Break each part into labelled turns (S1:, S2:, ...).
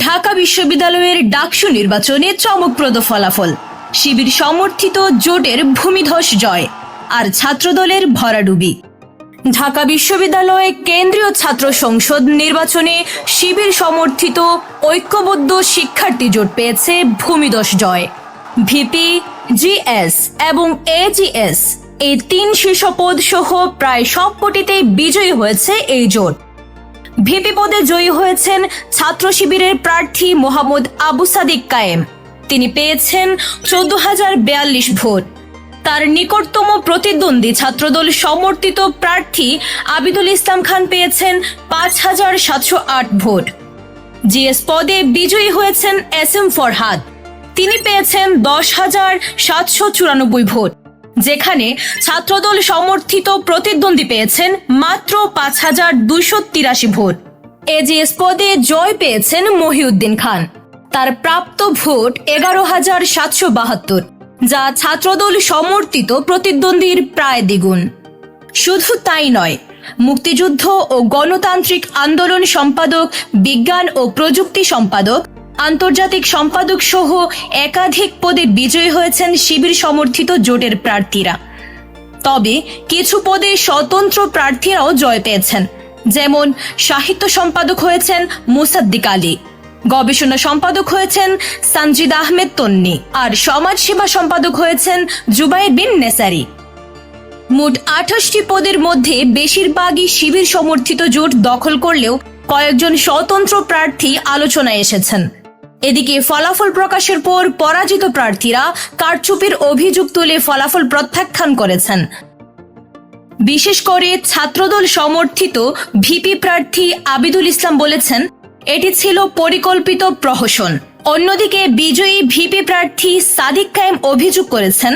S1: ঢাকা বিশ্ববিদ্যালয়ের ডাকসু নির্বাচনে চমকপ্রদ ফলাফল, শিবির সমর্থিত জোটের ভূমিধস জয় আর ছাত্রদলের ভরাডুবি। ঢাকা বিশ্ববিদ্যালয়ে কেন্দ্রীয় ছাত্র সংসদ নির্বাচনে শিবির সমর্থিত ঐক্যবদ্ধ শিক্ষার্থী জোট পেয়েছে ভূমিধস জয়। ভিপি, জিএস এবং এজিএস এই 3 শীর্ষ পদ সহ প্রায় সব পটিতেই বিজয়ী হয়েছে এই জোট। ভিপি পদে জয়ী হয়েছেন ছাত্র শিবিরের প্রার্থী মোহাম্মদ আবু সাদিক কায়েম। তিনি পেয়েছেন 14,042 ভোট। তার নিকটতম প্রতিদ্বন্দ্বী ছাত্রদল সমর্থিত প্রার্থী আবিদুল ইসলাম খান পেয়েছেন 5,708 ভোট। জিএস পদে বিজয়ী হয়েছেন এসএম ফরহাদ। তিনি পেয়েছেন 10,794 ভোট, যেখানে ছাত্রদল সমর্থিত প্রতিদ্বন্দ্বী পেয়েছেন মাত্র 5,283 ভোট। এজিএস পদে জয় পেয়েছেন মহিউদ্দিন খান। তার প্রাপ্ত ভোট 11,772, যা ছাত্রদল সমর্থিত প্রতিদ্বন্দ্বীর প্রায় দ্বিগুণ। শুধু তাই নয়, মুক্তিযুদ্ধ ও গণতান্ত্রিক আন্দোলন সম্পাদক, বিজ্ঞান ও প্রযুক্তি সম্পাদক, আন্তর্জাতিক সম্পাদক সহ একাধিক পদে বিজয়ী হয়েছেন শিবির সমর্থিত জোটের প্রার্থীরা। তবে কিছু পদে স্বতন্ত্র প্রার্থীরাও জয় পেয়েছেন, যেমন সাহিত্য সম্পাদক হয়েছেন মুসাদ্দিক আলী, গবেষণা সম্পাদক হয়েছেন সানজিদ আহমেদ তন্নি, আর সমাজসেবা সম্পাদক হয়েছেন জুবাইর বিন নেসারি। মোট 28টি পদের মধ্যে বেশিরভাগই শিবির সমর্থিত জোট দখল করলেও কয়েকজন স্বতন্ত্র প্রার্থী আলোচনায় এসেছেন। এদিকে ফলাফল প্রকাশের পর পরাজিত প্রার্থীরা কারচুপির অভিযোগ তুলে ফলাফল প্রত্যাখ্যান করেছেন। বিশেষ করে ছাত্রদল সমর্থিত ভিপি প্রার্থী আবিদুল ইসলাম বলেছেন, এটি ছিল পরিকল্পিত প্রহসন। অন্যদিকে বিজয়ী ভিপি প্রার্থী সাদিক কায়েম অভিযোগ করেছেন,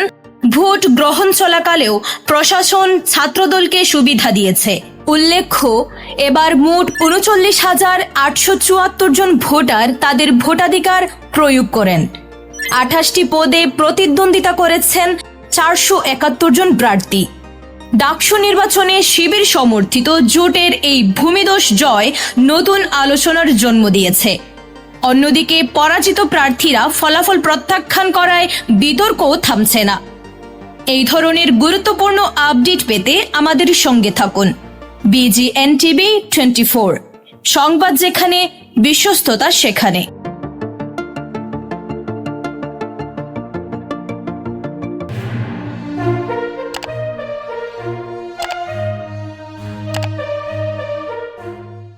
S1: ভোট গ্রহণ চলাকালেও প্রশাসন ছাত্রদলকে সুবিধা দিয়েছে। উল্লেখ্য, এবার মোট 39,874 জন ভোটার তাদের ভোটাধিকার প্রয়োগ করেন। 28টি পদে প্রতিদ্বন্দ্বিতা করেছেন 471 জন প্রার্থী। ডাকসু নির্বাচনে শিবির সমর্থিত জোটের এই ভূমিধস জয় নতুন আলোচনার জন্ম দিয়েছে। অন্যদিকে পরাজিত প্রার্থীরা ফলাফল প্রত্যাখ্যান করায় বিতর্কও থামছে না। এই ধরনের গুরুত্বপূর্ণ আপডেট পেতে আমাদের সঙ্গে থাকুন। BGN TV 24, সংবাদ যেখানে, বিশ্বস্ততা সেখানে।